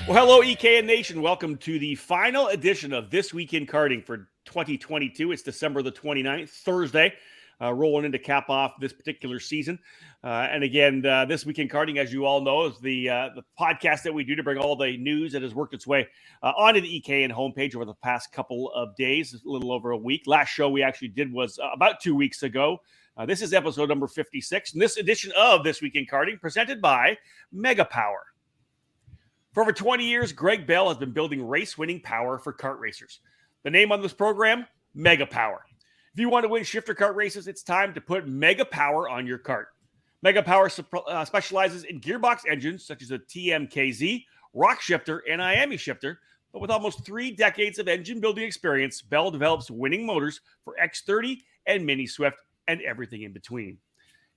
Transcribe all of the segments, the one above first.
Well, hello, EKN Nation. Welcome to the final edition of This Week in Karting for 2022. It's December the 29th, Thursday, rolling into cap off this particular season. And again, This Week in Karting, as you all know, is the podcast that we do to bring all the news that has worked its way onto the EKN homepage over the past couple of days, a little over a week. Last show we actually did was about 2 weeks ago. This is episode number 56, and this edition of This Week in Karting presented by Mega Power. For over 20 years, Greg Bell has been building race-winning power for kart racers. The name on this program, Mega Power. If you want to win shifter kart races, it's time to put Mega Power on your kart. Mega Power specializes in gearbox engines such as a TMKZ, Rock Shifter, and IAMI Shifter, but with almost 3 decades of engine building experience, Bell develops winning motors for X30 and Mini Swift and everything in between.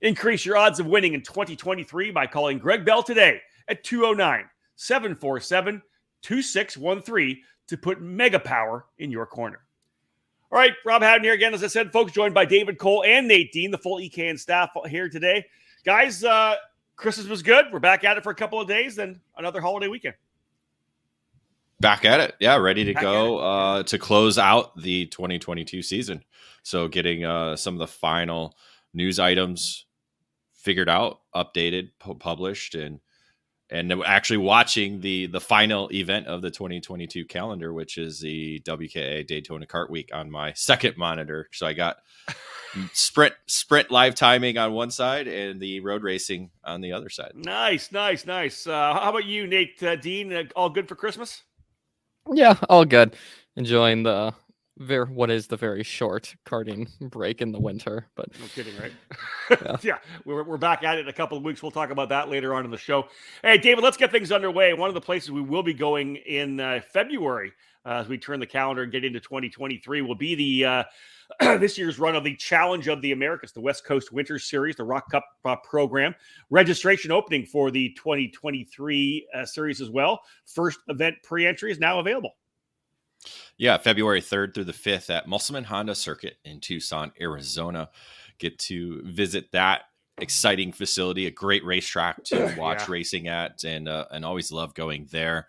Increase your odds of winning in 2023 by calling Greg Bell today at 209-747-2613 to put Mega Power in your corner. All right, Rob Howden here again, as I said, folks, joined by David Cole and Nate Dean, the full EKN staff here today. Guys, Christmas was good. We're back at it for a couple of days, then another holiday weekend. Back at it. Yeah, ready to go to close out the 2022 season. So getting some of the final news items figured out, updated, published, and actually watching the final event of the 2022 calendar, which is the WKA Daytona Kart Week on my second monitor. So I got sprint live timing on one side and the road racing on the other side. Nice. How about you, Nate Dean? All good for Christmas? Yeah, all good. Enjoying the very short karting break in the winter, but no kidding, right? Yeah. Yeah, we're back at it in a couple of weeks. We'll talk about that later on in the show. Hey, David, let's get things underway. One of the places we will be going in February as we turn the calendar and get into 2023 will be the this year's run of the Challenge of the Americas, the West Coast Winter Series, the Rock Cup program. Registration opening for the 2023 series as well. First event pre-entry is now available. Yeah, February 3rd through the 5th at Musselman Honda Circuit in Tucson, Arizona. Get to visit that exciting facility, a great racetrack to watch racing at, and always love going there.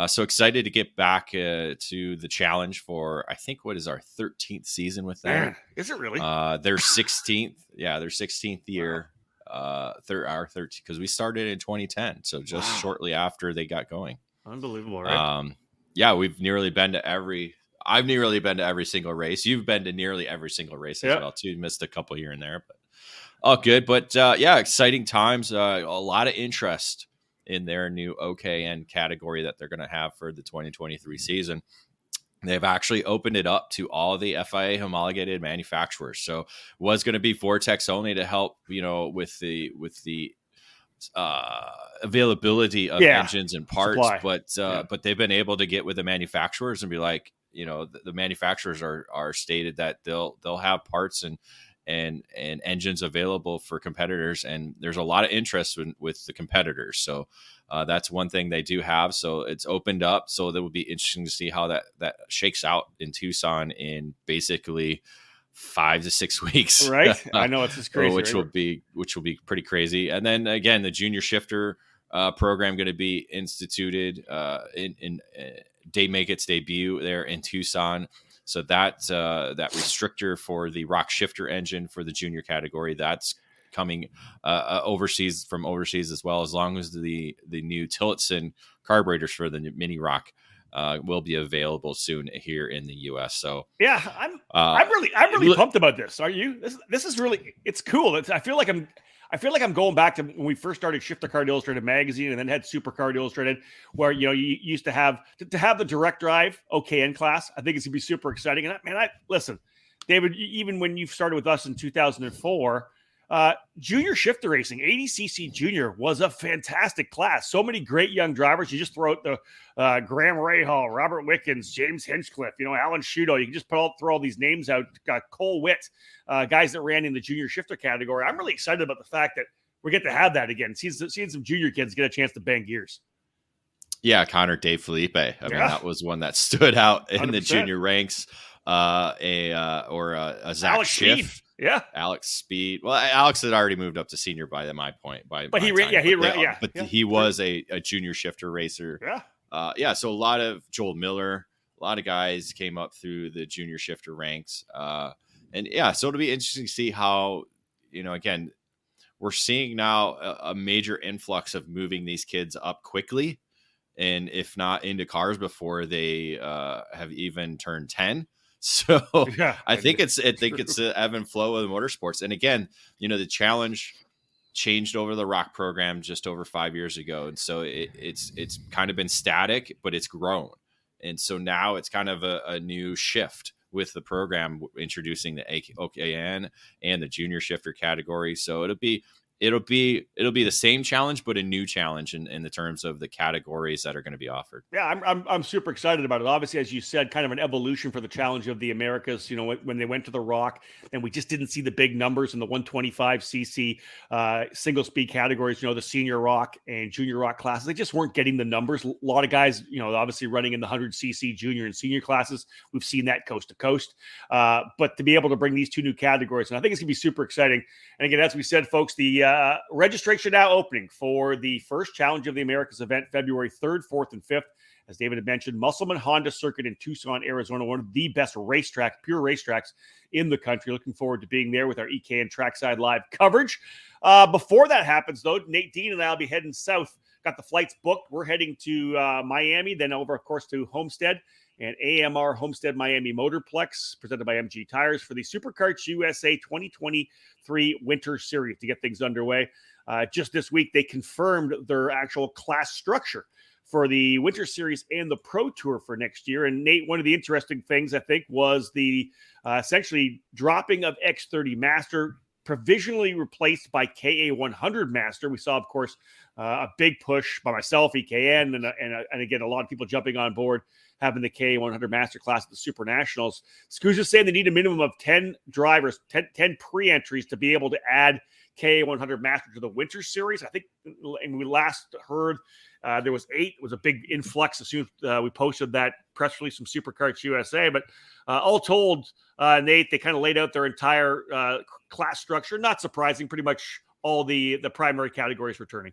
So excited to get back to the challenge for, I think, what is our 13th season with them? Man, is it really? Their 16th. Yeah, their 16th year. Our 13th, because we started in 2010, so just shortly after they got going. Unbelievable, right? Yeah, I've nearly been to every single race. You've been to nearly every single race as well, too. Missed a couple here and there, but all good. But yeah, exciting times. A lot of interest in their new OKN category that they're going to have for the 2023 season. They've actually opened it up to all the FIA homologated manufacturers. So it was going to be Vortex only to help, with the availability of engines and parts, but they've been able to get with the manufacturers and be like, the manufacturers are stated that they'll have parts and engines available for competitors, and there's a lot of interest with the competitors. So that's one thing they do have. So it's opened up. So that would be interesting to see how that shakes out in Tucson in basically 5 to 6 weeks. Right. I know it's just crazy. which will be pretty crazy. And then again, the junior shifter program going to be instituted in make its debut there in Tucson. So that restrictor for the Rock Shifter engine for the junior category, that's coming overseas as well, as long as the new Tillotson carburetors for the Mini Rock will be available soon here in the U.S. So yeah, I'm really pumped about this. Are you? This is really, it's cool. I feel like I'm going back to when we first started Shifter Kart Illustrated magazine and then had Super Kart Illustrated, where you used to have the direct drive OKN class. I think it's gonna be super exciting. And listen, David, even when you started with us in 2004. Junior shifter racing, 80cc junior, was a fantastic class. So many great young drivers. You just throw out the Graham Rahal, Robert Wickens, James Hinchcliffe, Alan Shudo. You can just throw all these names out. Cole Witt, guys that ran in the junior shifter category. I'm really excited about the fact that we get to have that again. Seeing some junior kids get a chance to bang gears. Yeah, Connor Dave Felipe. I mean, that was one that stood out in 100%. The junior ranks. A Zach Alex Schiff. Speed. Yeah, Alex Speed. Well, Alex had already moved up to senior by my point. He was a junior shifter racer. So a lot of Joel Miller, a lot of guys came up through the junior shifter ranks. So it'll be interesting to see how, again, we're seeing now a major influx of moving these kids up quickly, and if not into cars before they have even turned 10. So Yeah, I think it's an ebb and flow of the motorsports. And again, the challenge changed over the rock program just over 5 years ago, and so it's kind of been static, but it's grown. And so now it's kind of a new shift with the program, introducing the OKN and the junior shifter category. So it'll be the same challenge, but a new challenge in the terms of the categories that are going to be offered. Yeah, I'm super excited about it. Obviously, as you said, kind of an evolution for the Challenge of the Americas. When they went to the Rock, and we just didn't see the big numbers in the 125cc single speed categories. The senior Rock and junior Rock classes, they just weren't getting the numbers. A lot of guys, obviously running in the 100cc junior and senior classes. We've seen that coast to coast. But to be able to bring these two new categories, and I think it's going to be super exciting. And again, as we said, folks, the registration now opening for the first Challenge of the Americas event, February 3rd, 4th, and 5th. As David had mentioned, Musselman Honda Circuit in Tucson, Arizona, one of the best pure racetracks in the country. Looking forward to being there with our EKN Trackside Live coverage. Before that happens, though, Nate Dean and I will be heading south. Got the flights booked. We're heading to Miami, then over, of course, to Homestead and AMR Homestead Miami Motorplex, presented by MG Tires, for the SuperKarts USA 2023 Winter Series to get things underway. Just this week, they confirmed their actual class structure for the Winter Series and the Pro Tour for next year. And Nate, one of the interesting things, I think, was the essentially dropping of X30 Master, provisionally replaced by KA100 Master. We saw, of course, a big push by myself, EKN, and again, a lot of people jumping on board, having the KA100 Master class at the Super Nationals. Scusa's saying they need a minimum of 10 drivers, 10 pre-entries to be able to add KA100 Master to the Winter Series. I think, and we last heard there was 8. It was a big influx as soon as we posted that press release from SuperKarts USA. But all told, Nate, they kind of laid out their entire class structure. Not surprising, pretty much all the primary categories returning.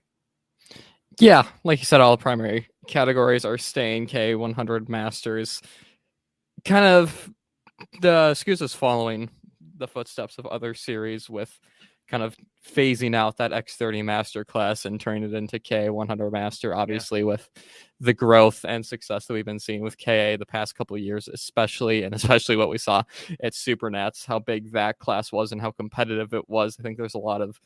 Yeah, like you said, all the primary categories are staying. K100 Masters. Kind of the Scusa's following the footsteps of other series with kind of phasing out that X30 Master class and turning it into K100 Master, obviously, with the growth and success that we've been seeing with KA the past couple of years, especially what we saw at Supernats, how big that class was and how competitive it was. I think there's a lot of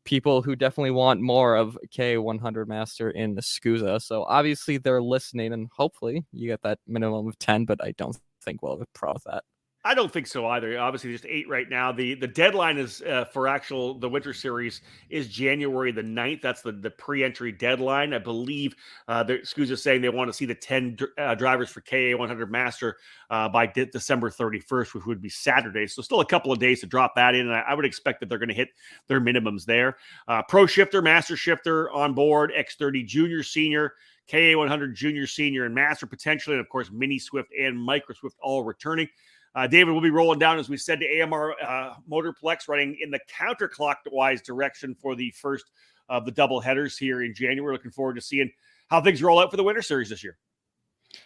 people who definitely want more of K100 Master in the Scusa. So obviously they're listening, and hopefully you get that minimum of 10, but I don't think we'll have a problem with that. I don't think so either. Obviously, just 8 right now. The deadline is for the Winter Series is January the 9th. That's the pre-entry deadline. I believe Scusa's saying they want to see the 10 drivers for KA100 Master by December 31st, which would be Saturday. So still a couple of days to drop that in. And I would expect that they're going to hit their minimums there. Pro Shifter, Master Shifter on board, X30 Junior, Senior, KA100 Junior, Senior, and Master potentially. And of course, Mini Swift and Micro Swift all returning. David will be rolling down, as we said, to AMR Motorplex, running in the counterclockwise direction for the first of the double headers here in January. Looking forward to seeing how things roll out for the Winter Series this year.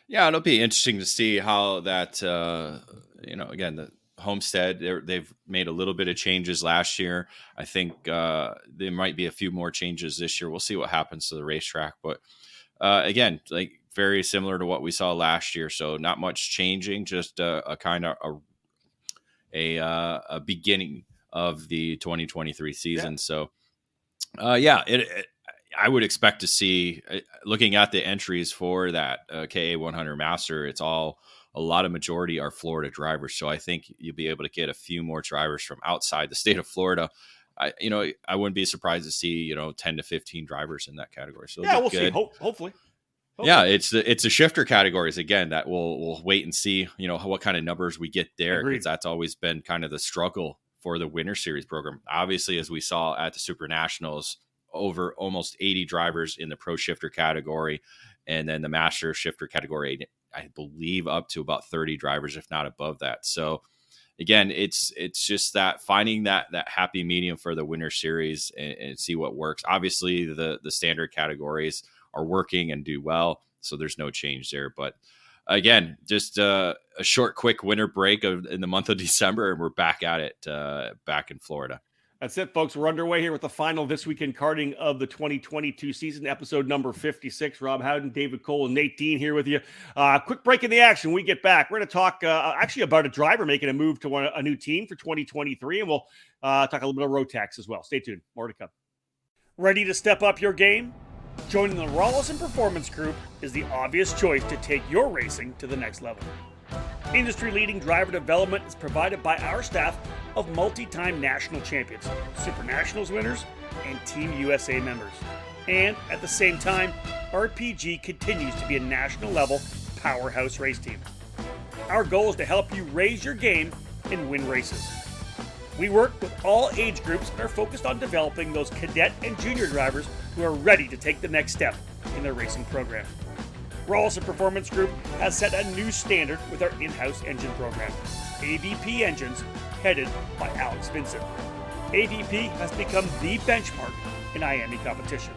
Yeah, it'll be interesting to see how that, again, the Homestead, they've made a little bit of changes last year. I think there might be a few more changes this year. We'll see what happens to the racetrack. But again, like, very similar to what we saw last year. So not much changing, just a kind of a beginning of the 2023 season. Yeah. So I would expect to see, looking at the entries for that KA100 Master, a lot of majority are Florida drivers. So I think you'll be able to get a few more drivers from outside the state of Florida. I wouldn't be surprised to see, 10 to 15 drivers in that category. So yeah, we'll see. Hopefully. Yeah, it's the shifter categories again that we'll wait and see, what kind of numbers we get there, because that's always been kind of the struggle for the Winter Series program. Obviously, as we saw at the Super Nationals, over almost 80 drivers in the Pro Shifter category, and then the Master Shifter category, I believe up to about 30 drivers, if not above that. So again, it's just that finding that happy medium for the Winter Series and see what works. Obviously, the standard categories are working and do well. So there's no change there. But again, just a short, quick winter break in the month of December, and we're back at it, back in Florida. That's it, folks. We're underway here with the final This Week in Karting of the 2022 season, episode number 56. Rob Howden, David Cole, and Nate Dean here with you. Quick break in the action. When we get back, we're going to talk actually about a driver making a move to a new team for 2023, and we'll talk a little bit of road tax as well. Stay tuned. More to come. Ready to step up your game? Joining the Rawlison Performance Group is the obvious choice to take your racing to the next level. Industry-leading driver development is provided by our staff of multi-time national champions, Super Nationals winners, and Team USA members. And at the same time, RPG continues to be a national-level powerhouse race team. Our goal is to help you raise your game and win races. We work with all age groups and are focused on developing those cadet and junior drivers who are ready to take the next step in their racing program. Rawlison Performance Group has set a new standard with our in-house engine program, AVP Engines, headed by Alex Vincent. AVP has become the benchmark in IAME competition.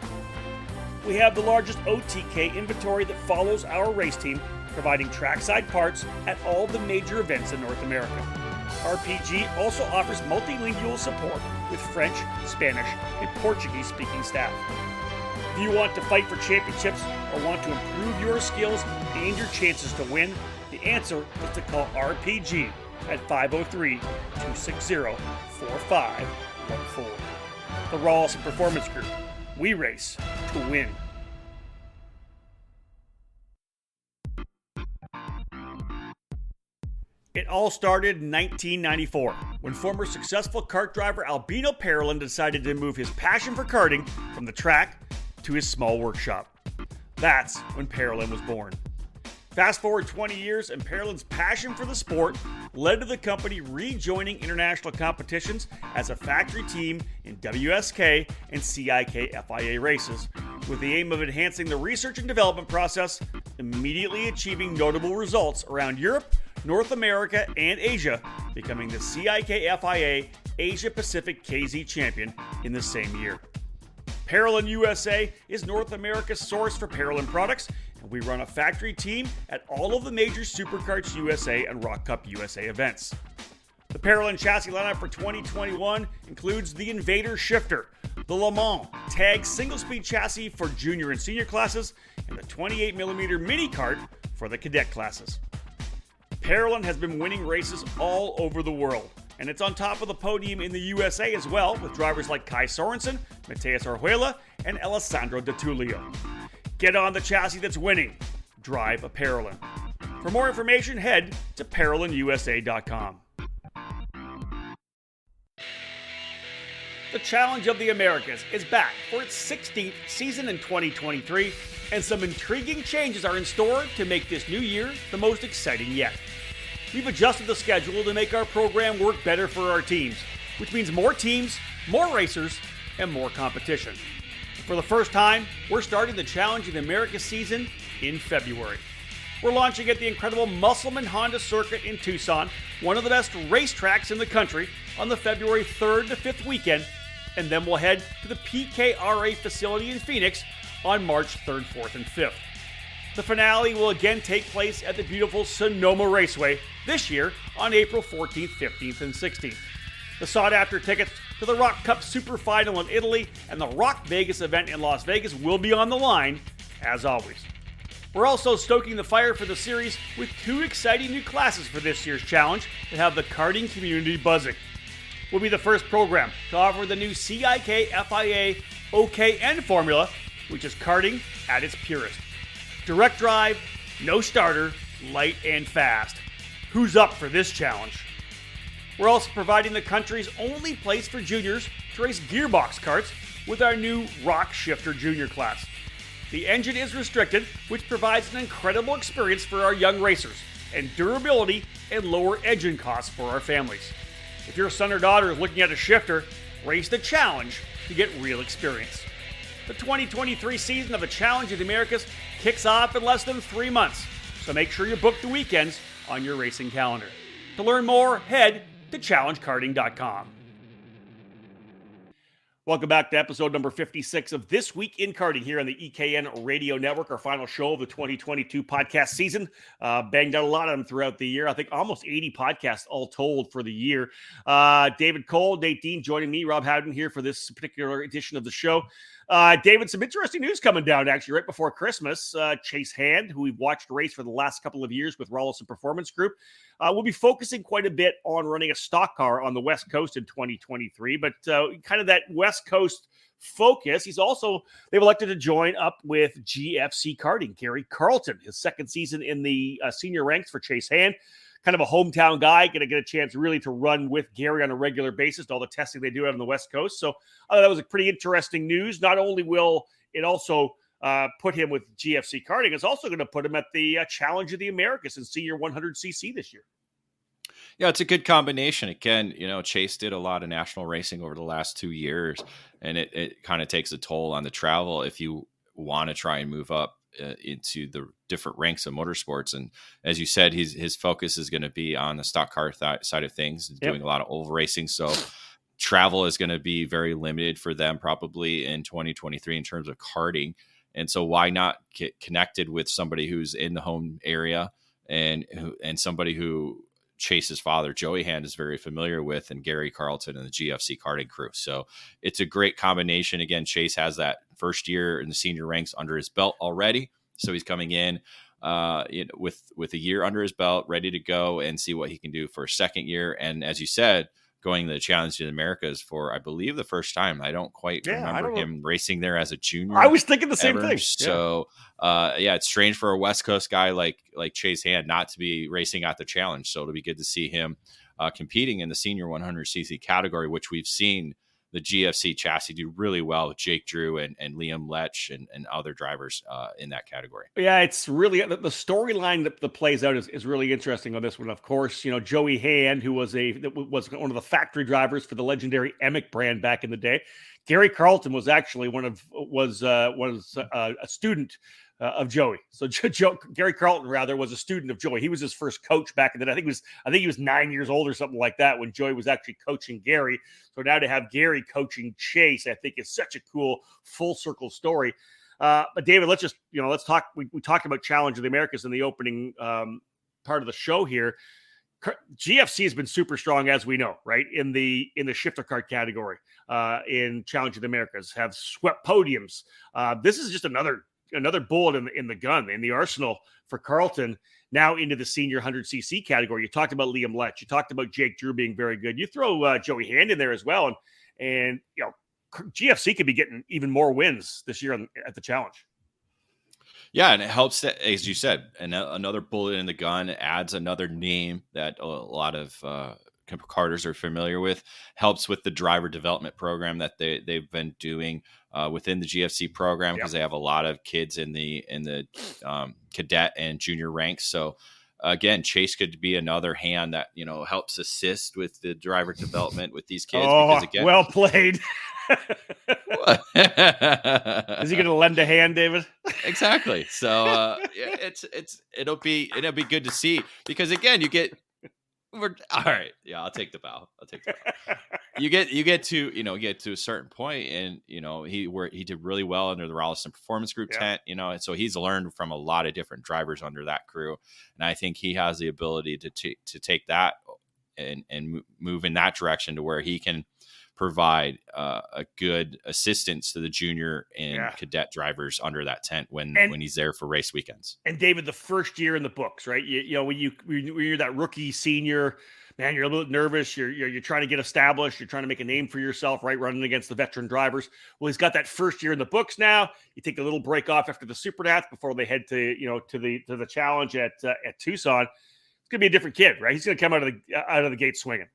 We have the largest OTK inventory that follows our race team, providing trackside parts at all the major events in North America. RPG also offers multilingual support with French, Spanish, and Portuguese-speaking staff. If you want to fight for championships or want to improve your skills and your chances to win, the answer is to call RPG at 503-260-4514. The Rawlison Performance Group. We race to win. It all started in 1994, when former successful kart driver Albino Parolin decided to move his passion for karting from the track to his small workshop. That's when Parolin was born. Fast forward 20 years, and Parolin's passion for the sport led to the company rejoining international competitions as a factory team in WSK and CIK FIA races, with the aim of enhancing the research and development process, immediately achieving notable results around Europe, North America, and Asia, becoming the CIK FIA Asia Pacific KZ champion in the same year. Parolin USA is North America's source for Parolin products, and we run a factory team at all of the major Superkarts USA and Rock Cup USA events. The Parolin chassis lineup for 2021 includes the Invader Shifter, the Le Mans Tag single-speed chassis for junior and senior classes, and the 28mm mini kart for the cadet classes. Parolin has been winning races all over the world, and it's on top of the podium in the USA as well, with drivers like Kai Sorensen, Mateus Orjuela, and Alessandro De Tullio. Get on the chassis that's winning. Drive a Parolin. For more information, head to ParolinUSA.com. The Challenge of the Americas is back for its 16th season in 2023, and some intriguing changes are in store to make this new year the most exciting yet. We've adjusted the schedule to make our program work better for our teams, which means more teams, more racers, and more competition. For the first time, we're starting the Challenge of the Americas season in February. We're launching at the incredible Musselman Honda Circuit in Tucson, one of the best racetracks in the country, on the February 3rd to 5th weekend, and then we'll head to the PKRA facility in Phoenix on March 3rd, 4th, and 5th. The finale will again take place at the beautiful Sonoma Raceway, this year on April 14th, 15th, and 16th. The sought-after tickets to the Rock Cup Super Final in Italy and the Rock Vegas event in Las Vegas will be on the line, as always. We're also stoking the fire for the series with two exciting new classes for this year's challenge that have the karting community buzzing. We'll be the first program to offer the new CIK FIA OKN formula, which is karting at its purest. Direct drive, no starter, light and fast. Who's up for this challenge? We're also providing the country's only place for juniors to race gearbox karts with our new Rock Shifter Junior class. The engine is restricted, which provides an incredible experience for our young racers, and durability and lower engine costs for our families. If your son or daughter is looking at a shifter, race the challenge to get real experience. The 2023 season of the Challenge of the Americas kicks off in less than 3 months, so make sure you book the weekends on your racing calendar. To learn more, head to challengekarting.com. Welcome back to episode number 56 of This Week in Karting here on the EKN Radio Network, our final show of the 2022 podcast season. Banged out a lot of them throughout the year. I think almost 80 podcasts all told for the year. David Cole, Nate Dean joining me, Rob Howden here for this particular edition of the show. David, some interesting news coming down actually right before Christmas. Chase Hand, who we've watched race for the last couple of years with Rollison Performance Group, will be focusing quite a bit on running a stock car on the West Coast in 2023, but kind of that West Coast focus. They've elected to join up with GFC Karting. Gary Carlton, his second season in the senior ranks for Chase Hand. Kind of a hometown guy, going to get a chance really to run with Gary on a regular basis to all the testing they do out on the West Coast. So that was a pretty interesting news. Not only will it also put him with GFC Karting, it's also going to put him at the Challenge of the Americas in Senior 100cc this year. Yeah, it's a good combination. Again, Chase did a lot of national racing over the last 2 years, and it kind of takes a toll on the travel if you want to try and move up into the different ranks of motorsports. And as you said, his focus is going to be on the stock car side of things, doing a lot of oval racing. So travel is going to be very limited for them probably in 2023 in terms of karting. And so why not get connected with somebody who's in the home area and somebody who Chase's father, Joey Hand, is very familiar with, and Gary Carlton and the GFC karting crew. So it's a great combination. Again, Chase has that first year in the senior ranks under his belt already. So he's coming in with a year under his belt, ready to go and see what he can do for a second year. And as you said, going to the Challenge of the Americas for, I believe, the first time. I don't quite remember him racing there as a junior. I was thinking the same thing. So, it's strange for a West Coast guy like Chase Hand not to be racing at the Challenge. So it'll be good to see him competing in the senior 100cc category, which we've seen the GFC chassis do really well with Jake Drew and Liam Lech and other drivers in that category. Yeah, it's really the storyline that plays out is really interesting on this one. Of course, Joey Hand, who was one of the factory drivers for the legendary Emick brand back in the day. Gary Carlton was actually a student of Joey. So Gary Carlton was a student of Joey. He was his first coach back in the day. I think he was 9 years old or something like that when Joey was actually coaching Gary. So now to have Gary coaching Chase, I think is such a cool full circle story. But David, let's talk. We talked about Challenge of the Americas in the opening part of the show here. GFC has been super strong, as we know, right? In the shifter kart category in Challenge of the Americas, have swept podiums. This is just another bullet in the gun, in the arsenal for Carlton, now into the senior 100cc category. You talked about Liam Lech. You talked about Jake Drew being very good. You throw Joey Hand in there as well. And GFC could be getting even more wins this year at the Challenge. Yeah, and it helps that, as you said, another bullet in the gun adds another name that a lot of karters are familiar with. Helps with the driver development program that they've been doing within the GFC program, because they have a lot of kids in the cadet and junior ranks. So again, Chase could be another hand that helps assist with the driver development with these kids. Because again, well played. Is he going to lend a hand, David? Exactly. So it'll be good to see, because again, all right. Yeah, I'll take the bow. You get to a certain point, and he did really well under the Rollison Performance Group tent, and so he's learned from a lot of different drivers under that crew, and I think he has the ability to take that and move in that direction to where he can provide a good assistance to the junior and cadet drivers under that tent when he's there for race weekends. And David, the first year in the books, right? When you're that rookie senior, man, you're a little nervous. You're trying to get established. You're trying to make a name for yourself, right? Running against the veteran drivers. Well, he's got that first year in the books now. You take a little break off after the Super Nats before they head to the Challenge at Tucson. It's gonna be a different kid, right? He's gonna come out of the gate swinging.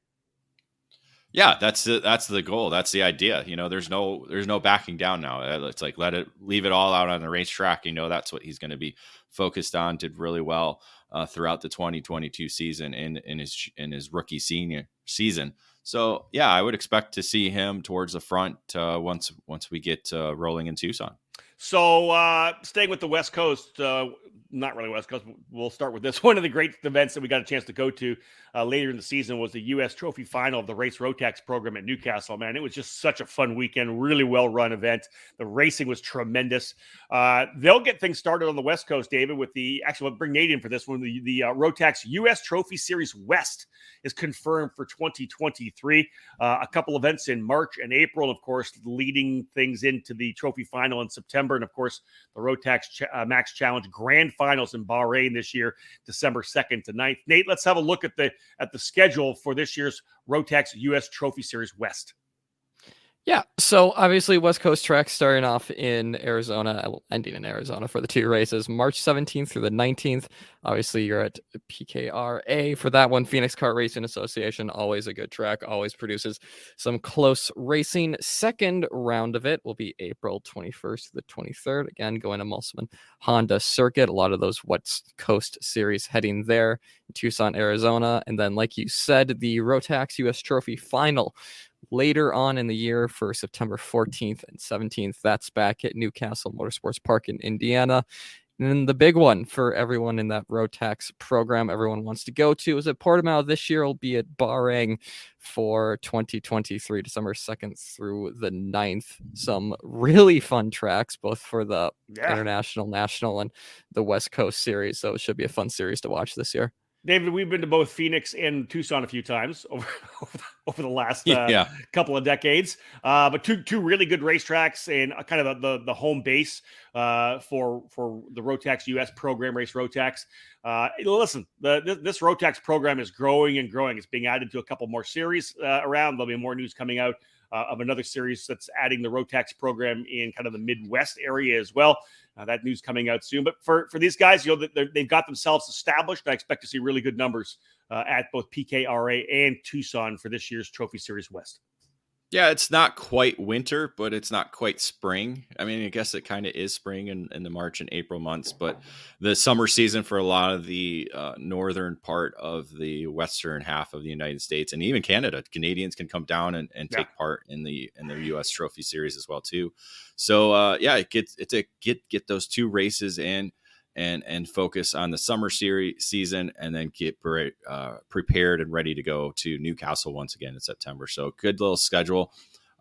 Yeah, that's the goal. That's the idea. There's no backing down now. It's like leave it all out on the racetrack. That's what he's going to be focused on. Did really well throughout the 2022 season in his rookie senior season. So yeah, I would expect to see him towards the front once we get rolling in Tucson. So staying with the West Coast, not really West Coast, we'll start with this. One of the great events that we got a chance to go to later in the season was the U.S. Trophy Final of the Race Rotax program at Newcastle. Man, it was just such a fun weekend, really well-run event. The racing was tremendous. They'll get things started on the West Coast, David, with we'll bring Nate in for this one. The Rotax U.S. Trophy Series West is confirmed for 2023. A couple events in March and April, of course, leading things into the Trophy Final in September, and of course, the Rotax Max Challenge Grand Finals in Bahrain this year, December 2nd to 9th. Nate, let's have a look at the schedule for this year's Rotax U.S. Trophy Series West. Yeah, so obviously West Coast track starting off in Arizona, ending in Arizona for the two races, March 17th through the 19th. Obviously, you're at PKRA for that one. Phoenix Kart Racing Association, always a good track, always produces some close racing. Second round of it will be April 21st to the 23rd. Again, going to Mulsman Honda Circuit. A lot of those West Coast series heading there in Tucson, Arizona. And then, like you said, the Rotax U.S. Trophy Final later on in the year for September 14th and 17th. That's back at Newcastle Motorsports Park in Indiana. And then the big one for everyone in that Rotax program everyone wants to go to is at Portimao. This year will be at Bahrain for 2023, December 2nd through the 9th. Some really fun tracks, both for the International, National, and the West Coast series. So it should be a fun series to watch this year. David, we've been to both Phoenix and Tucson a few times over the last couple of decades, but two really good racetracks and kind of the home base for the Rotax US program, Race Rotax. Listen, this Rotax program is growing and growing. It's being added to a couple more series around. There'll be more news coming out of another series that's adding the Rotax program in kind of the Midwest area as well. That news coming out soon. But for these guys, they've got themselves established. I expect to see really good numbers at both PKRA and Tucson for this year's Trophy Series West. Yeah, it's not quite winter, but it's not quite spring. I mean, I guess it kind of is spring in the March and April months, but the summer season for a lot of the northern part of the western half of the United States and even Canada, Canadians can come down and take part in the U.S. Trophy Series as well too. So get those two races in and focus on the summer season, and then get prepared and ready to go to Newcastle once again in September. So good little schedule.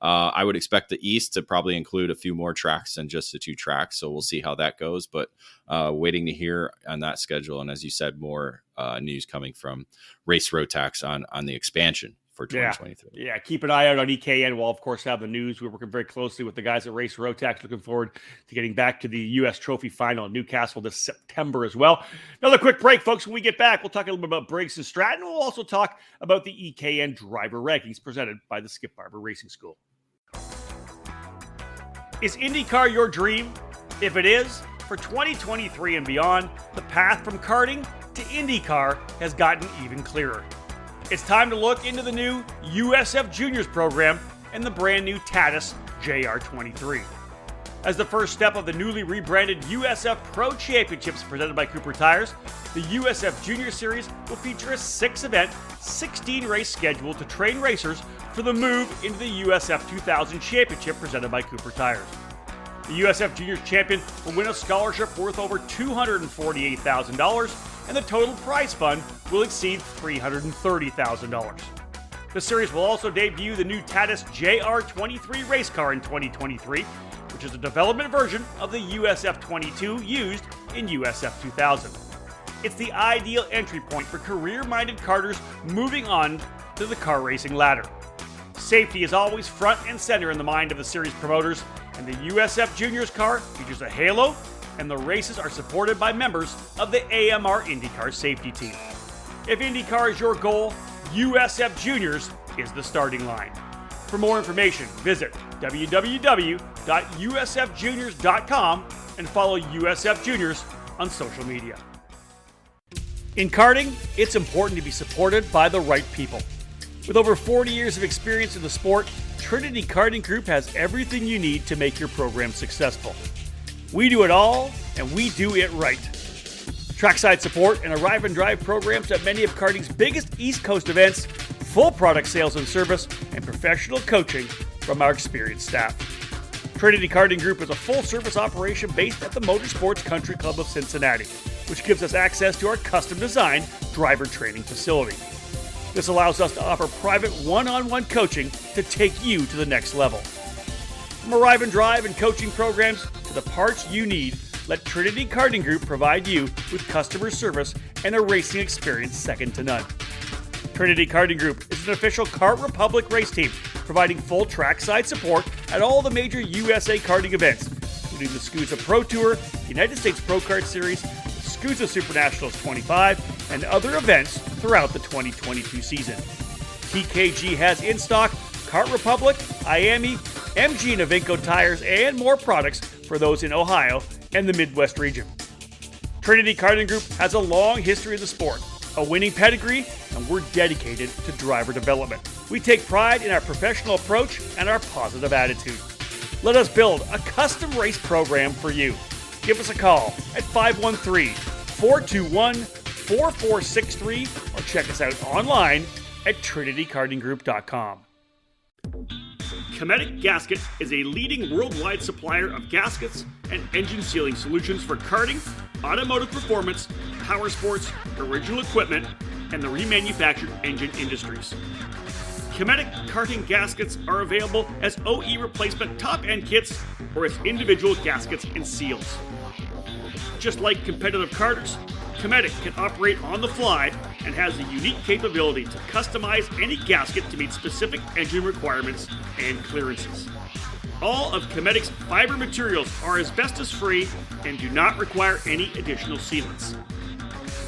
I would expect the East to probably include a few more tracks than just the two tracks. So we'll see how that goes, but waiting to hear on that schedule. And as you said, more news coming from Race Rotax on the expansion for 2023. Yeah, keep an eye out on EKN. We'll, of course, have the news. We're working very closely with the guys at Race Rotax. Looking forward to getting back to the U.S. Trophy Final in Newcastle this September as well. Another quick break, folks. When we get back, we'll talk a little bit about Briggs and Stratton. We'll also talk about the EKN driver rankings presented by the Skip Barber Racing School. Is IndyCar your dream? If it is, for 2023 and beyond, the path from karting to IndyCar has gotten even clearer. It's time to look into the new USF Juniors program and the brand new Tatis JR23. As the first step of the newly rebranded USF Pro Championships presented by Cooper Tires, the USF Junior Series will feature a 6-event, 16-race schedule to train racers for the move into the USF 2000 Championship presented by Cooper Tires. The USF Juniors champion will win a scholarship worth over $248,000, and the total prize fund will exceed $330,000. The series will also debut the new Tatis JR23 race car in 2023, which is a development version of the USF 22 used in USF 2000. It's the ideal entry point for career-minded karters moving on to the car racing ladder. Safety is always front and center in the mind of the series promoters, and the USF Juniors car features a halo, and the races are supported by members of the AMR IndyCar safety team. If IndyCar is your goal, USF Juniors is the starting line. For more information, visit www.usfjuniors.com and follow USF Juniors on social media. In karting, it's important to be supported by the right people. With over 40 years of experience in the sport, Trinity Karting Group has everything you need to make your program successful. We do it all, and we do it right. Trackside support and arrive and drive programs at many of karting's biggest East Coast events, full product sales and service, and professional coaching from our experienced staff. Trinity Karting Group is a full-service operation based at the Motorsports Country Club of Cincinnati, which gives us access to our custom-designed driver training facility. This allows us to offer private one-on-one coaching to take you to the next level. From arrive and drive and coaching programs to the parts you need, let Trinity Karting Group provide you with customer service and a racing experience second to none. Trinity Karting Group is an official Kart Republic race team, providing full trackside support at all the major USA karting events, including the SCUSA Pro Tour, United States Pro Kart Series, SCUSA Super Nationals 25, and other events throughout the 2022 season. TKG has in stock Kart Republic, IAME, MG and Avinco tires, and more products for those in Ohio and the Midwest region. Trinity Karting Group has a long history of the sport, a winning pedigree, and we're dedicated to driver development. We take pride in our professional approach and our positive attitude. Let us build a custom race program for you. Give us a call at 513-421-4463 or check us out online at trinitykartinggroup.com. Cometic Gasket is a leading worldwide supplier of gaskets and engine sealing solutions for karting, automotive performance, power sports, original equipment, and the remanufactured engine industries. Cometic karting gaskets are available as OE replacement top-end kits or as individual gaskets and seals. Just like competitive karters, Cometic can operate on the fly and has the unique capability to customize any gasket to meet specific engine requirements and clearances. All of Cometic's fiber materials are asbestos-free and do not require any additional sealants.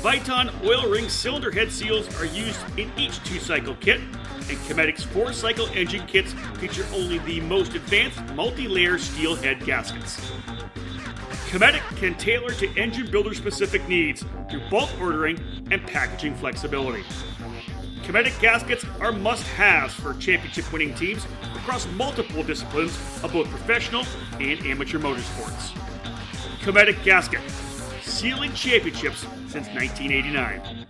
Viton oil ring cylinder head seals are used in each 2-cycle kit, and Cometic's 4-cycle engine kits feature only the most advanced multi-layer steel head gaskets. Cometic can tailor to engine builder-specific needs through bulk ordering and packaging flexibility. Cometic gaskets are must-haves for championship-winning teams across multiple disciplines of both professional and amateur motorsports. Cometic Gasket, sealing championships since 1989.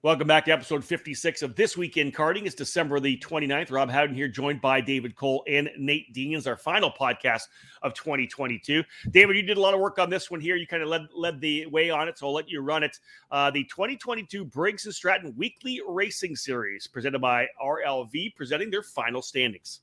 Welcome back to episode 56 of This Week in Karting. It's December the 29th. Rob Howden here, joined by David Cole and Nate Dean. It's our final podcast of 2022. David, you did a lot of work on this one here. You kind of led the way on it, so I'll let you run it. The 2022 Briggs & Stratton Weekly Racing Series, presented by RLV, presenting their final standings.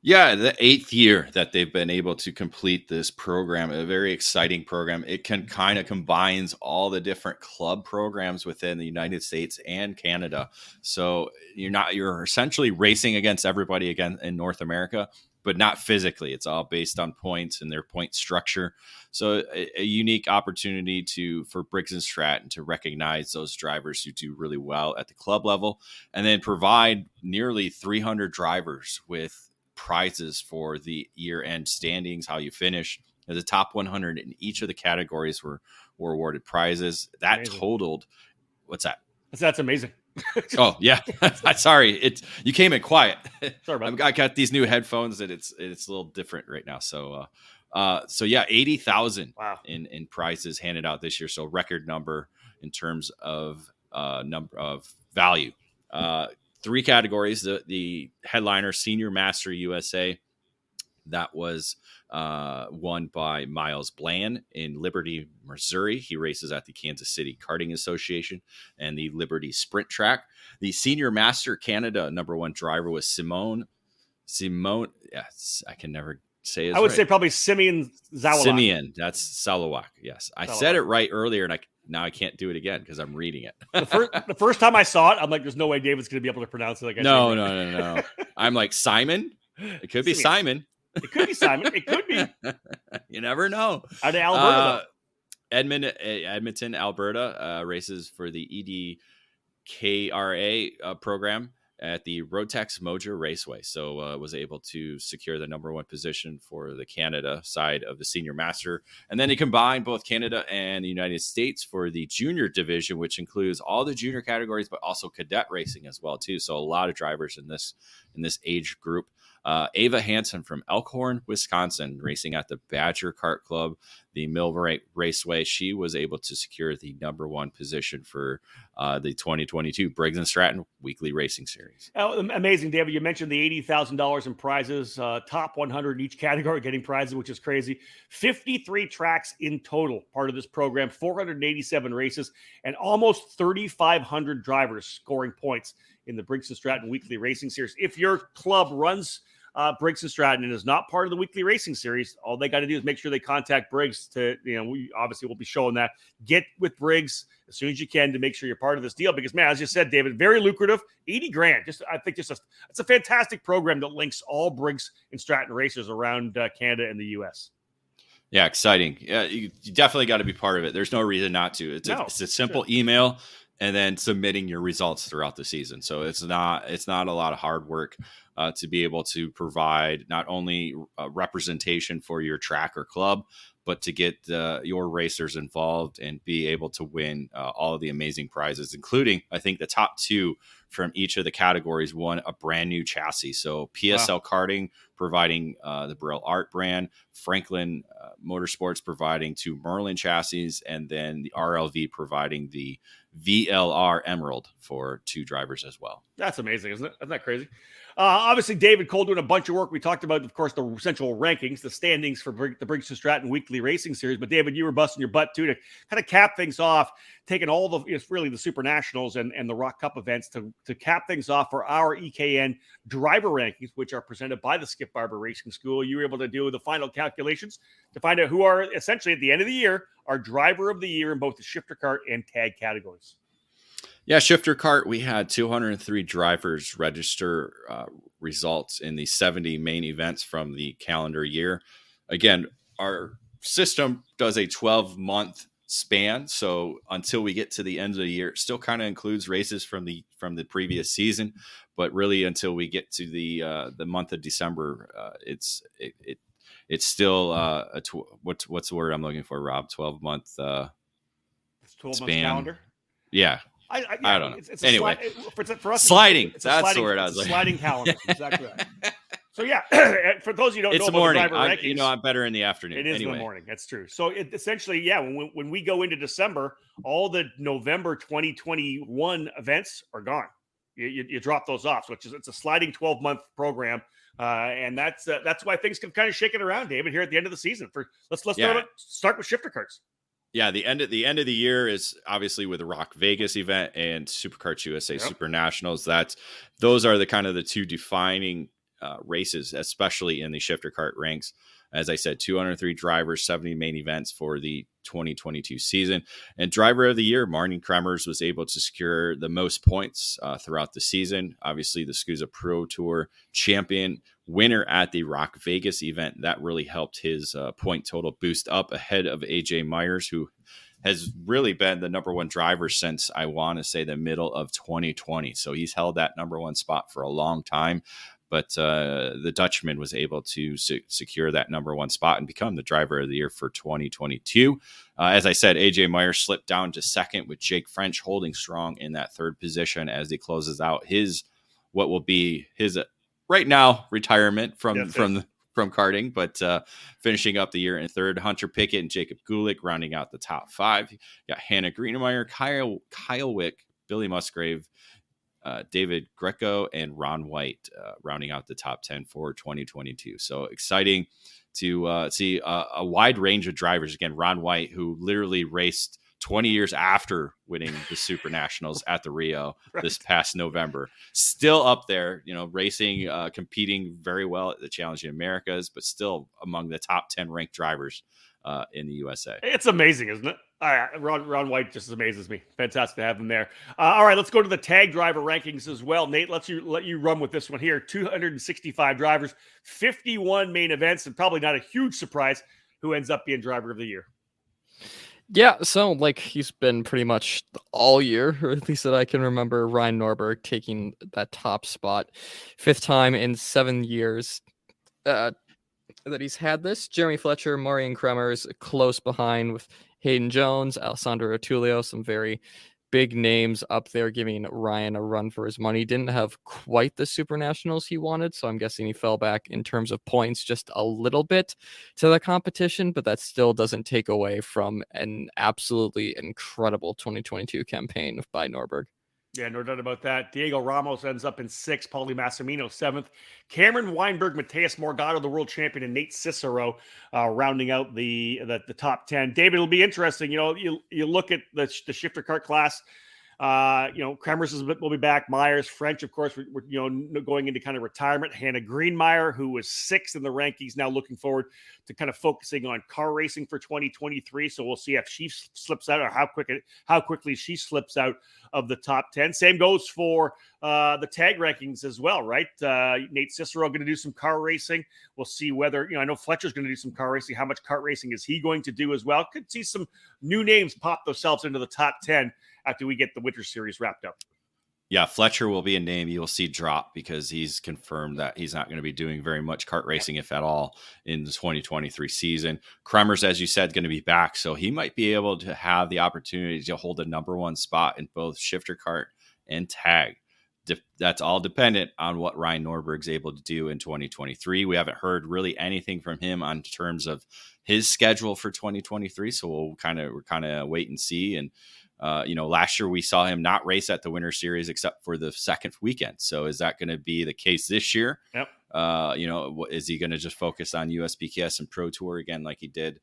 Yeah, the 8th year that they've been able to complete this program, a very exciting program. It can kind of combines all the different club programs within the United States and Canada. So you're essentially racing against everybody again in North America, but not physically. It's all based on points and their point structure. So a unique opportunity for Briggs & Stratton to recognize those drivers who do really well at the club level, and then provide nearly 300 drivers with prizes for the year-end standings, how you finish. The top 100 in each of the categories were awarded prizes. That amazing. Totaled, what's that? That's amazing. Oh yeah, sorry, you came in quiet. Sorry about I got these new headphones and it's a little different right now. So yeah, 80,000 in prizes handed out this year. So record number in terms of number of value. 3 categories. The headliner, Senior Master USA, that was won by Miles Bland in Liberty, Missouri. He races at the Kansas City Karting Association and the Liberty Sprint Track. The Senior Master Canada #1 driver was Simone. Yes, I can never say his I would right. say probably Simeon Zawalak. Simeon, that's Salawak. Yes, I said it right earlier, and now I can't do it again because I'm reading it. The first time I saw it, I'm like, "There's no way David's going to be able to pronounce it." Like No. I'm like, Simon. It could be Simon. It could be Simon. It could be. You never know. Out of Alberta, Edmonton, Alberta, races for the EDKRA program at the Rotex Mojo Raceway. So was able to secure the #1 position for the Canada side of the Senior Master. And then he combined both Canada and the United States for the junior division, which includes all the junior categories, but also cadet racing as well, too. So a lot of drivers in this in this age group. Ava Hansen from Elkhorn, Wisconsin, racing at the Badger Kart Club, the Millwright Raceway. She was able to secure the number 1 position for the 2022 Briggs & Stratton Weekly Racing Series. Oh, amazing, David. You mentioned the $80,000 in prizes, top 100 in each category getting prizes, which is crazy. 53 tracks in total, part of this program, 487 races, and almost 3,500 drivers scoring points in the Briggs & Stratton Weekly Racing Series. If your club runs Briggs & Stratton and is not part of the Weekly Racing Series, all they got to do is make sure they contact Briggs to, we obviously will be showing that. Get with Briggs as soon as you can to make sure you're part of this deal because, man, as you said, David, very lucrative, 80 grand. It's a fantastic program that links all Briggs & Stratton racers around Canada and the U.S. Yeah, exciting. Yeah, you definitely got to be part of it. There's no reason not to. It's a simple email and then submitting your results throughout the season. So it's not a lot of hard work to be able to provide not only representation for your track or club, but to get your racers involved and be able to win all of the amazing prizes, including, I think, the top 2 from each of the categories won a brand new chassis. So PSL Karting providing the Brill Art brand, Franklin Motorsports providing 2 Merlin chassis, and then the RLV providing the VLR Emerald for 2 drivers as well. That's amazing, isn't it? Isn't that crazy? Obviously, David Cole doing a bunch of work. We talked about, of course, the central rankings, the standings for the Briggs & Stratton Weekly Racing Series. But, David, you were busting your butt, too, to kind of cap things off, taking all really the Super Nationals and the Rock Cup events to cap things off for our EKN driver rankings, which are presented by the Skip Barber Racing School. You were able to do the final calculations to find out who are, essentially, at the end of the year, our driver of the year in both the shifter kart and tag categories. Yeah, shifter kart, we had 203 drivers register results in the 70 main events from the calendar year. Again, our system does a 12-month span, so until we get to the end of the year, it still kind of includes races from the previous season, but really until we get to the month of December, it's still what's the word I'm looking for, Rob? 12-month 12 span calendar. Yeah. I don't know. It's anyway, for us, sliding. That's the word I was like. Like. Sliding calendar. Exactly right. So yeah, for those you don't it's know a morning. About the driver rankings, I'm better in the afternoon. It is anyway. in the morning. That's true. So essentially, yeah, when we go into December, all the November 2021 events are gone. You drop those off. So it's a sliding 12-month program. And that's why things can kind of shake it around, David, here at the end of the season. Let's start with shifter karts. Yeah, the end of the year is obviously with the Rock Vegas event and Superkarts USA Super Nationals. Those are the 2 defining races, especially in the shifter kart ranks. As I said, 203 drivers, 70 main events for the 2022 season. And driver of the year, Martin Kremers, was able to secure the most points throughout the season. Obviously, the SCUSA Pro Tour champion, winner at the Rock Vegas event. That really helped his point total boost up ahead of AJ Myers, who has really been the number 1 driver since, I want to say, the middle of 2020. So he's held that number 1 spot for a long time. But the Dutchman was able to secure that number 1 spot and become the driver of the year for 2022. As I said, AJ Meyer slipped down to second, with Jake French holding strong in that 3rd position as he closes out what will be his right now retirement from karting, but finishing up the year in 3rd. Hunter Pickett and Jacob Gulick rounding out the top 5. You got Hannah Greenemeyer, Kyle Wick, Billy Musgrave, David Greco, and Ron White rounding out the top 10 for 2022. So exciting to see a wide range of drivers. Again, Ron White, who literally raced 20 years after winning the Super Nationals at the Rio this past November, still up there, racing, competing very well at the Challenging Americas, but still among the top 10 ranked drivers in the USA. It's amazing, isn't it? All right, Ron White just amazes me. Fantastic to have him there. All right, let's go to the tag driver rankings as well. Nate, let you run with this one here. 265 drivers, 51 main events, and probably not a huge surprise who ends up being driver of the year. Yeah, so he's been pretty much all year, or at least that I can remember, Ryan Norberg taking that top spot. 5th time in 7 years that he's had this. Jeremy Fletcher, Marian Kremers close behind with Hayden Jones, Alessandro Otulio, some very big names up there giving Ryan a run for his money. Didn't have quite the Super Nationals he wanted, so I'm guessing he fell back in terms of points just a little bit to the competition, but that still doesn't take away from an absolutely incredible 2022 campaign by Norberg. Yeah, no doubt about that. Diego Ramos ends up in 6th, Paulie Massimino 7th, Cameron Weinberg, Mateus Morgado, the world champion, and Nate Cicero rounding out the top 10. David, it'll be interesting. You look at the shifter kart class. Kremers will be back. Myers, French, of course, we're going into kind of retirement. Hannah Greenmeyer, who was 6th in the rankings, now looking forward to kind of focusing on car racing for 2023. So we'll see if she slips out or how quickly she slips out of the top 10. Same goes for the tag rankings as well, right? Nate Cicero going to do some car racing. We'll see whether, I know Fletcher's going to do some car racing. How much kart racing is he going to do as well? Could see some new names pop themselves into the top 10 after we get the Winter Series wrapped up. Yeah, Fletcher will be a name you will see drop because he's confirmed that he's not going to be doing very much kart racing, if at all, in the 2023 season. Kremers, as you said, going to be back, so he might be able to have the opportunity to hold a number 1 spot in both shifter kart and tag. That's all dependent on what Ryan Norberg's able to do in 2023. We haven't heard really anything from him on terms of his schedule for 2023, so we're kind of wait and see. And last year we saw him not race at the Winter Series except for the second weekend. So is that going to be the case this year? Yep. Is he going to just focus on USBKS and Pro Tour again like he did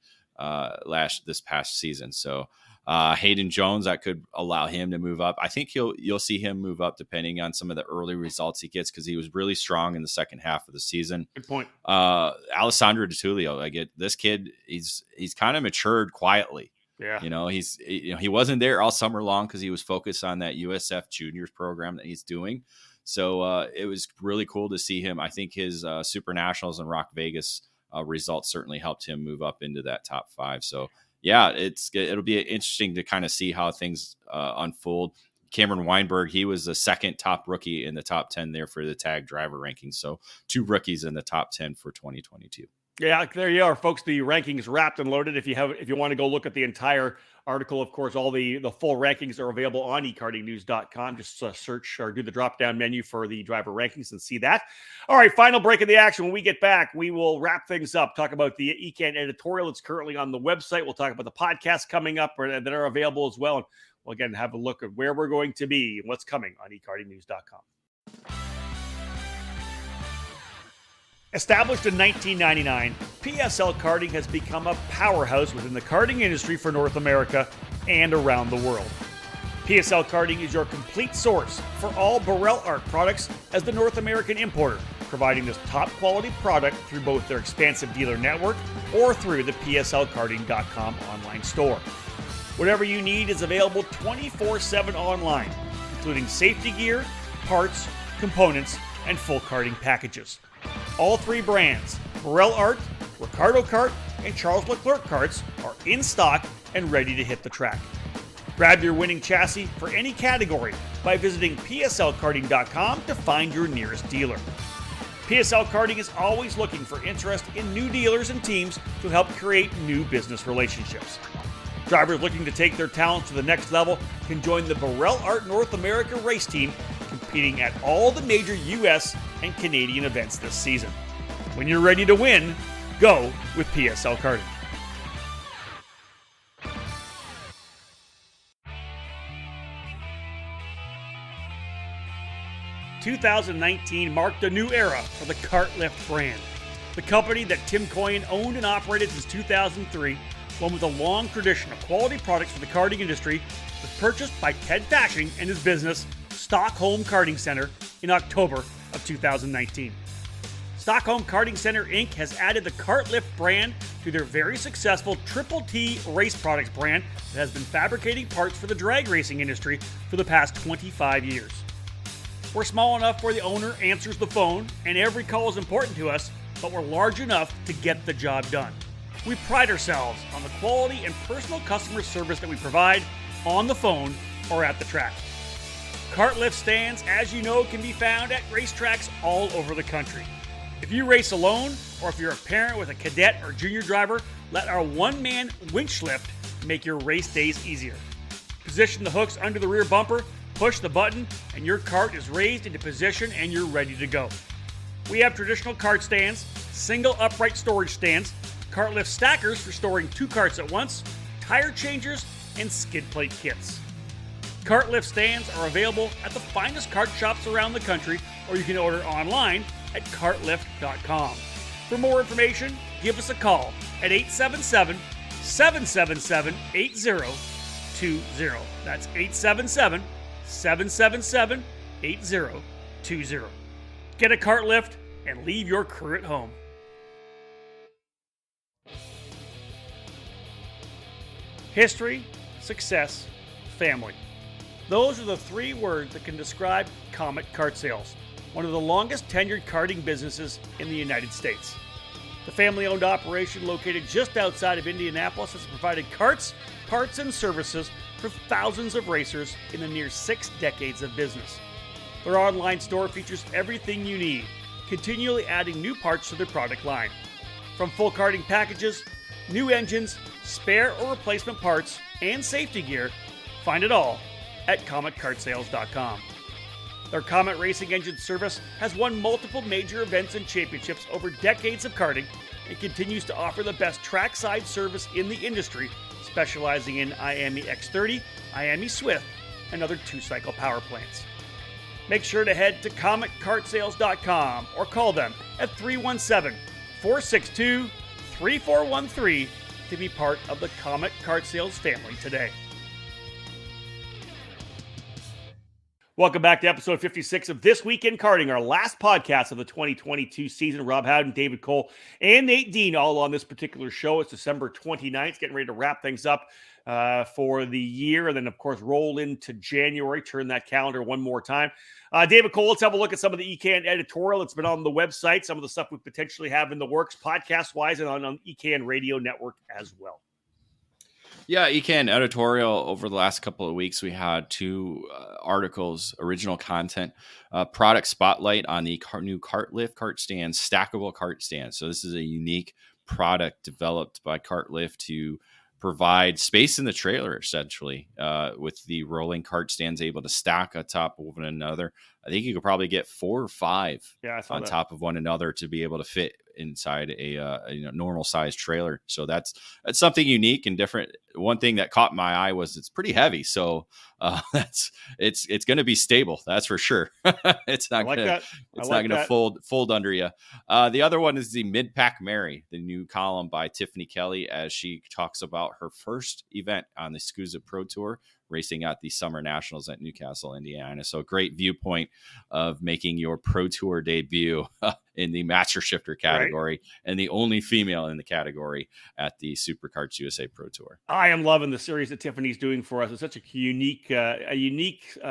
this past season? So Hayden Jones, that could allow him to move up. I think you'll see him move up depending on some of the early results he gets because he was really strong in the second half of the season. Good point. Alessandro DiTullio, this kid, he's kind of matured quietly. Yeah. He wasn't there all summer long because he was focused on that USF juniors program that he's doing. So it was really cool to see him. I think his Super Nationals and Rock Vegas results certainly helped him move up into that top 5. So yeah, it'll be interesting to kind of see how things unfold. Cameron Weinberg, he was the second top rookie in the top 10 there for the tag driver rankings. So 2 rookies in the top 10 for 2022. Yeah, there you are, folks. The rankings wrapped and loaded. If you want to go look at the entire article, of course, all the full rankings are available on ekartingnews.com. Just search or do the drop-down menu for the driver rankings and see that. All right, final break of the action. When we get back, we will wrap things up, talk about the ECAN editorial that's currently on the website. We'll talk about the podcasts coming up that are available as well. And we'll, again, have a look at where we're going to be and what's coming on ekartingnews.com. Established in 1999, PSL Karting has become a powerhouse within the karting industry for North America and around the world. PSL Karting is your complete source for all Burrell Art products as the North American importer, providing this top quality product through both their expansive dealer network or through the PSLkarting.com online store. Whatever you need is available 24/7 online, including safety gear, parts, components, and full karting packages. All 3 brands, Burrell Art, Ricardo Kart, and Charles Leclerc karts, are in stock and ready to hit the track. Grab your winning chassis for any category by visiting PSLkarting.com to find your nearest dealer. PSL Karting is always looking for interest in new dealers and teams to help create new business relationships. Drivers looking to take their talents to the next level can join the Burrell Art North America race team, competing at all the major U.S. and Canadian events this season. When you're ready to win, go with PSL Karting. "2019 marked a new era for the Kartlift brand. The company that Tim Coyne owned and operated since 2003, one with a long tradition of quality products for the karting industry, was purchased by Ted Fashing and his business, Stockholm Karting Center, in October of 2019. Stockholm Karting Center Inc. has added the Kartlift brand to their very successful Triple T Race Products brand that has been fabricating parts for the drag racing industry for the past 25 years. We're small enough where the owner answers the phone and every call is important to us, but we're large enough to get the job done. We pride ourselves on the quality and personal customer service that we provide on the phone or at the track. Kartlift stands, as you know, can be found at racetracks all over the country. If you race alone, or if you're a parent with a cadet or junior driver, let our one-man winch lift make your race days easier. Position the hooks under the rear bumper, push the button, and your cart is raised into position and you're ready to go. We have traditional cart stands, single upright storage stands, cart lift stackers for storing 2 carts at once, tire changers, and skid plate kits. Cart lift stands are available at the finest cart shops around the country, or you can order online at cartlift.com. For more information, give us a call at 877-777-8020. That's 877-777-8020. Get a cart lift and leave your crew at home. History, success, family. Those are the 3 words that can describe Comet Kart Sales, one of the longest tenured karting businesses in the United States. The family-owned operation located just outside of Indianapolis has provided carts, parts, and services for thousands of racers in the near 6 decades of business. Their online store features everything you need, continually adding new parts to their product line. From full karting packages, new engines, spare or replacement parts, and safety gear, find it all at CometKartSales.com. Their Comet Racing Engine service has won multiple major events and championships over decades of karting and continues to offer the best trackside service in the industry, specializing in IAME X30, IAME Swift, and other 2-cycle power plants. Make sure to head to CometKartSales.com or call them at 317-462-3413 to be part of the Comet Kart Sales family today. Welcome back to episode 56 of This Week in Karting, our last podcast of the 2022 season. Rob Howden, David Cole, and Nate Dean all on this particular show. It's December 29th, getting ready to wrap things up for the year, and then, of course, roll into January, turn that calendar one more time. David Cole, let's have a look at some of the EKN editorial. It's been on the website, some of the stuff we potentially have in the works, podcast-wise, and on EKN Radio Network as well. Yeah, EKN editorial over the last couple of weeks, we had 2 articles, original content, product spotlight on the new cart lift cart stand, stackable cart stand. So this is a unique product developed by Cart Lift to provide space in the trailer, essentially, with the rolling cart stands able to stack on top of one another. I think you could probably get 4 or 5 on top of one another to be able to fit inside a normal size trailer. So that's something unique and different. One thing that caught my eye was it's pretty heavy. So it's going to be stable. That's for sure. It's not going to fold under you. The other one is the Mid Pack Mary, the new column by Tiffany Kelly, as she talks about her first event on the SCUSA Pro Tour, racing at the Summer Nationals at Newcastle, Indiana. So a great viewpoint of making your Pro Tour debut in the Master Shifter category, and the only female in the category at the Superkarts USA Pro Tour. I am loving the series that Tiffany's doing for us. It's such a unique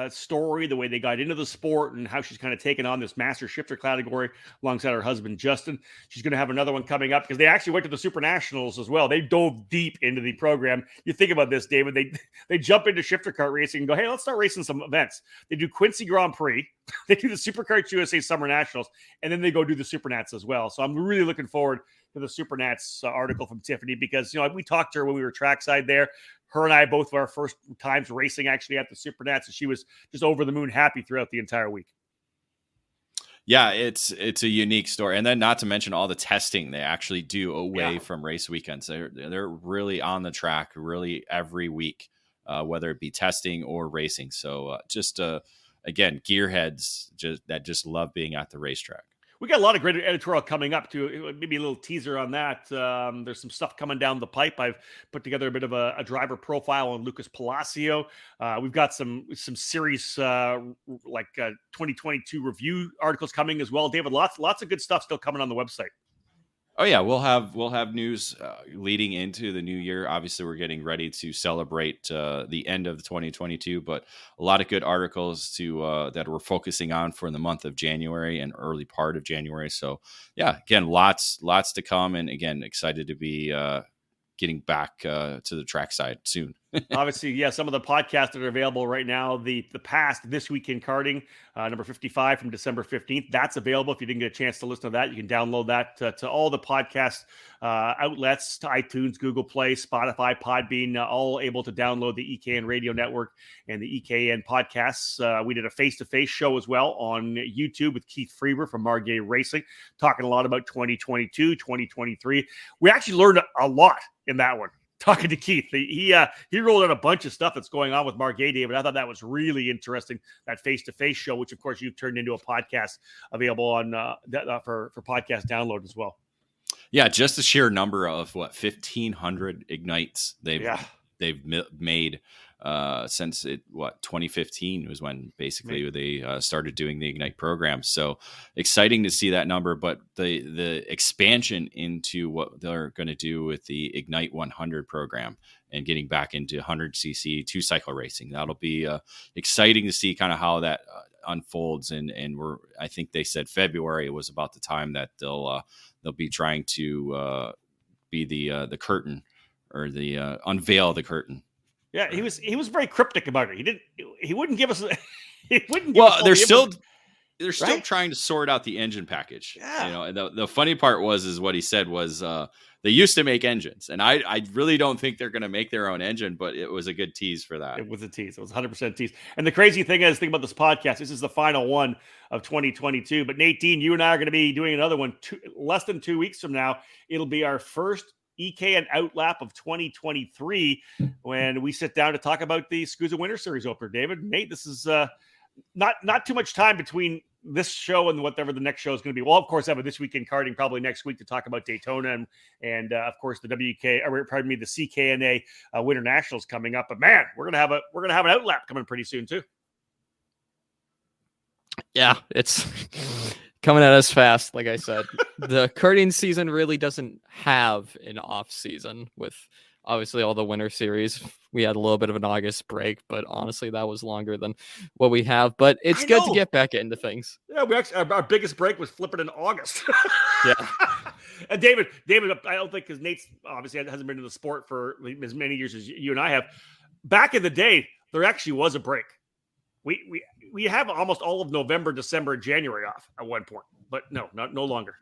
story, the way they got into the sport and how she's kind of taken on this Master Shifter category alongside her husband, Justin. She's going to have another one coming up because they actually went to the Super Nationals as well. They dove deep into the program. You think about this, David, they jump into shifter kart racing and go, hey, let's start racing some events. They do Quincy Grand Prix. They do the Superkarts USA Summer Nationals, and then they go do the Supernats as well. So I'm really looking forward to the Supernats article from Tiffany because, we talked to her when we were trackside there. Her and I, both of our first times racing actually at the Supernats, and she was just over the moon happy throughout the entire week. Yeah, it's a unique story. And then not to mention all the testing they actually do away from race weekends. They're really on the track really every week, whether it be testing or racing. So again, gearheads that just love being at the racetrack. We got a lot of great editorial coming up too. Maybe a little teaser on that. There's some stuff coming down the pipe. I've put together a bit of a driver profile on Lucas Palacio. We've got some series 2022 review articles coming as well. David, lots of good stuff still coming on the website. Oh yeah, we'll have news leading into the new year. Obviously, we're getting ready to celebrate the end of 2022, but a lot of good articles that we're focusing on for the month of January and early part of January. So yeah, again, lots to come, and again, excited to be getting back to the trackside soon. Obviously, yeah, some of the podcasts that are available right now, the past This Week in Karting, number 55 from December 15th, that's available. If you didn't get a chance to listen to that, you can download that to all the podcast outlets, to iTunes, Google Play, Spotify, Podbean, all able to download the EKN Radio Network and the EKN podcasts. We did a face-to-face show as well on YouTube with Keith Freeber from Margay Racing, talking a lot about 2022, 2023. We actually learned a lot in that one. Talking to Keith, he rolled out a bunch of stuff that's going on with Margay, David. I thought that was really interesting, that face-to-face show, which of course you've turned into a podcast available on for podcast download as well. Yeah, just the sheer number of 1,500 ignites they've made since 2015 was when basically they started doing the Ignite program. So exciting to see that number, but the expansion into what they're going to do with the Ignite 100 program and getting back into 100cc 2-cycle racing, that'll be exciting to see kind of how that unfolds. And I think they said February was about the time that they'll be trying to be the curtain, or the unveil the curtain. Yeah, he was very cryptic about it. He wouldn't give us. They're still trying to sort out the engine package. Yeah. And the funny part is what he said was they used to make engines, and I really don't think they're going to make their own engine, but it was a good tease for that. It was a tease. It was 100% tease. And the crazy thing is, think about this podcast. This is the final one of 2022. But Nadine, you and I are going to be doing another one less than 2 weeks from now. It'll be our first EKN outlap of 2023 when we sit down to talk about the SCUSA Winter Series opener. David, Nate, this is not too much time between this show and whatever the next show is going to be. Well, of course, I have a This Week in Karting probably next week to talk about Daytona and of course the the CKNA Winter Nationals coming up. But man, we're gonna have an outlap coming pretty soon too. Yeah, it's coming at us fast. Like I said, the karting season really doesn't have an off season with obviously all the winter series. We had a little bit of an August break, but honestly, that was longer than what we have. But it's good to get back into things. Yeah, we actually our biggest break was flipping in August. Yeah. And David, I don't think, because Nate's obviously hasn't been in the sport for as many years as you and I have. Back in the day, there actually was a break. We have almost all of November, December, and January off at one point, but no longer.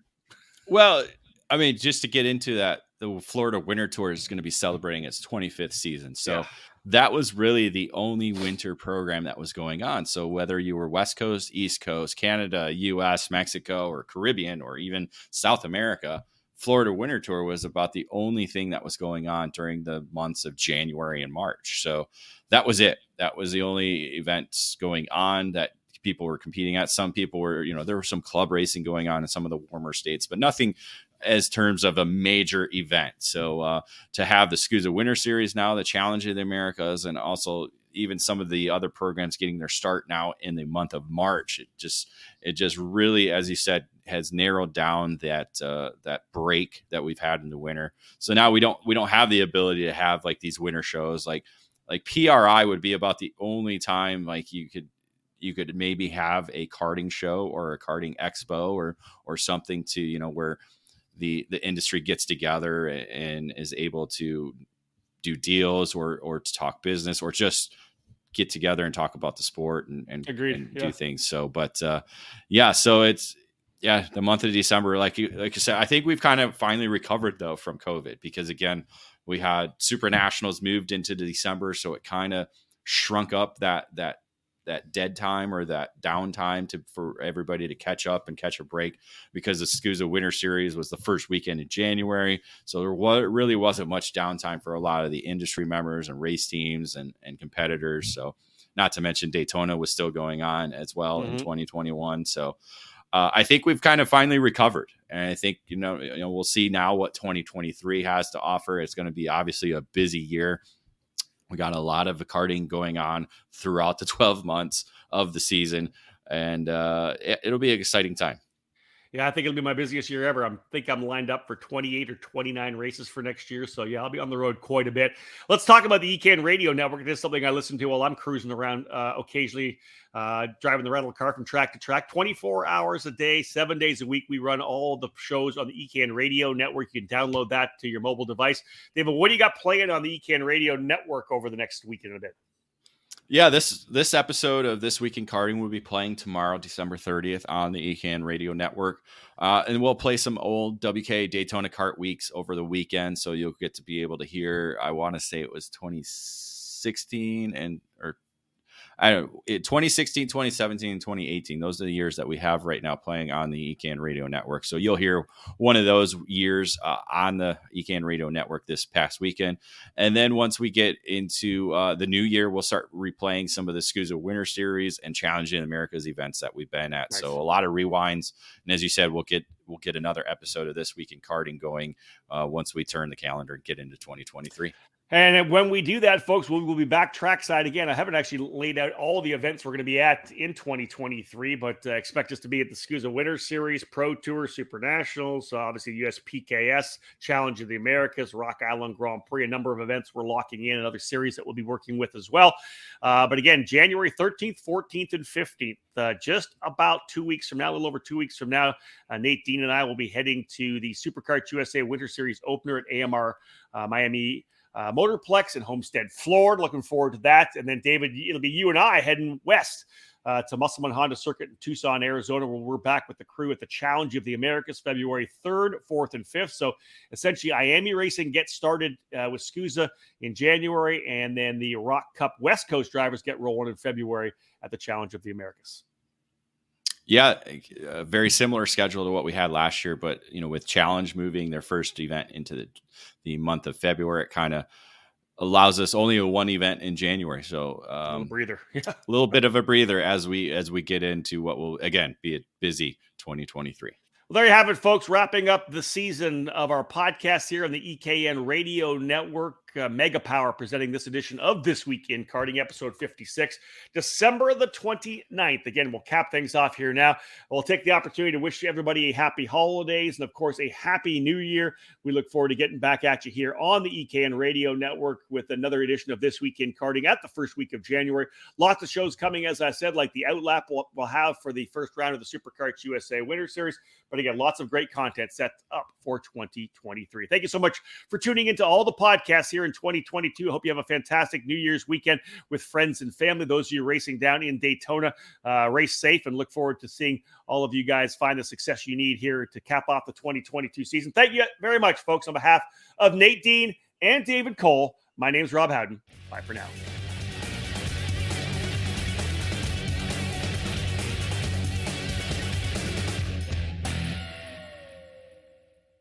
Well, I mean, just to get into that, the Florida Winter Tour is going to be celebrating its 25th season. So that was really the only winter program that was going on. So whether you were West Coast, East Coast, Canada, US, Mexico, or Caribbean, or even South America, Florida Winter Tour was about the only thing that was going on during the months of January and March. So that was it. That was the only events going on that people were competing at. Some people were, there was some club racing going on in some of the warmer states, but nothing as terms of a major event. So to have the SCUSA Winter Series now, the Challenge of the Americas, and also even some of the other programs getting their start now in the month of March, it just really, as you said, has narrowed down that break that we've had in the winter. So now we don't have the ability to have like these winter shows. Like PRI would be about the only time like you could maybe have a karting show or a karting expo or something to, where the industry gets together and is able to do deals or to talk business or just get together and talk about the sport and do things. So, but so it's, the month of December, like you said, I think we've kind of finally recovered though from COVID, because again, we had Super Nationals moved into December. So it kind of shrunk up that dead time or that downtime for everybody to catch up and catch a break, because the SCUSA Winter Series was the first weekend in January. So there really wasn't much downtime for a lot of the industry members and race teams and competitors. So not to mention Daytona was still going on as well in 2021. So I think we've kind of finally recovered. And I think, we'll see now what 2023 has to offer. It's going to be obviously a busy year. We got a lot of karting going on throughout the 12 months of the season, and it'll be an exciting time. Yeah, I think it'll be my busiest year ever. I'm lined up for 28 or 29 races for next year. So yeah, I'll be on the road quite a bit. Let's talk about the ECAN Radio Network. This is something I listen to while I'm cruising around occasionally, driving the rental car from track to track. 24 hours a day, 7 days a week. We run all the shows on the ECAN Radio Network. You can download that to your mobile device. David, what do you got playing on the ECAN Radio Network over the next week and a bit? Yeah, this episode of This Week in Karting will be playing tomorrow, December 30th, on the ECAN Radio Network. And we'll play some old WK Daytona Kart weeks over the weekend. So you'll get to be able to hear, I want to say it was 2016 or 2016, 2017, and 2018. Those are the years that we have right now playing on the ECAN Radio Network. So you'll hear one of those years on the ECAN Radio Network this past weekend. And then once we get into the new year, we'll start replaying some of the SCUSA Winter Series and Challenge in America's events that we've been at. Nice. So a lot of rewinds. And as you said, we'll get another episode of This Week in Karting going once we turn the calendar and get into 2023. And when we do that, folks, we'll be back trackside again. I haven't actually laid out all the events we're going to be at in 2023, but expect us to be at the SCUSA Winter Series, Pro Tour, Super Nationals, obviously US PKS, Challenge of the Americas, Rock Island Grand Prix, a number of events we're locking in, and other series that we'll be working with as well. But again, January 13th, 14th, and 15th, just about 2 weeks from now, a little over 2 weeks from now, Nate Dean and I will be heading to the SuperKarts USA Winter Series opener at AMR Miami Motorplex in Homestead, Florida. Looking forward to that. And then, David, it'll be you and I heading west to Musselman Honda Circuit in Tucson, Arizona, where we're back with the crew at the Challenge of the Americas, February 3rd, 4th, and 5th. So essentially, Miami racing gets started with SCUSA in January, and then the Rock Cup West Coast drivers get rolling in February at the Challenge of the Americas. Yeah, a very similar schedule to what we had last year, but with Challenge moving their first event into the month of February, it kind of allows us only one event in January. So a little breather, a little bit of a breather as we get into what will again be a busy 2023. Well, there you have it, folks. Wrapping up the season of our podcast here on the EKN Radio Network. Mega Power presenting this edition of This Week in Karting, episode 56, December the 29th. Again, we'll cap things off here now. We'll take the opportunity to wish everybody a happy holidays and, of course, a happy new year. We look forward to getting back at you here on the EKN Radio Network with another edition of This Week in Karting at the first week of January. Lots of shows coming, as I said, like the outlap we'll have for the first round of the SuperKarts USA Winter Series. But again, lots of great content set up for 2023. Thank you so much for tuning into all the podcasts here in 2022. I hope you have a fantastic New Year's weekend with friends and family. Those of you racing down in Daytona, race safe, and look forward to seeing all of you guys find the success you need here to cap off the 2022 season. Thank you very much, folks. On behalf of Nate Dean and David Cole, my name is Rob Howden. Bye for now.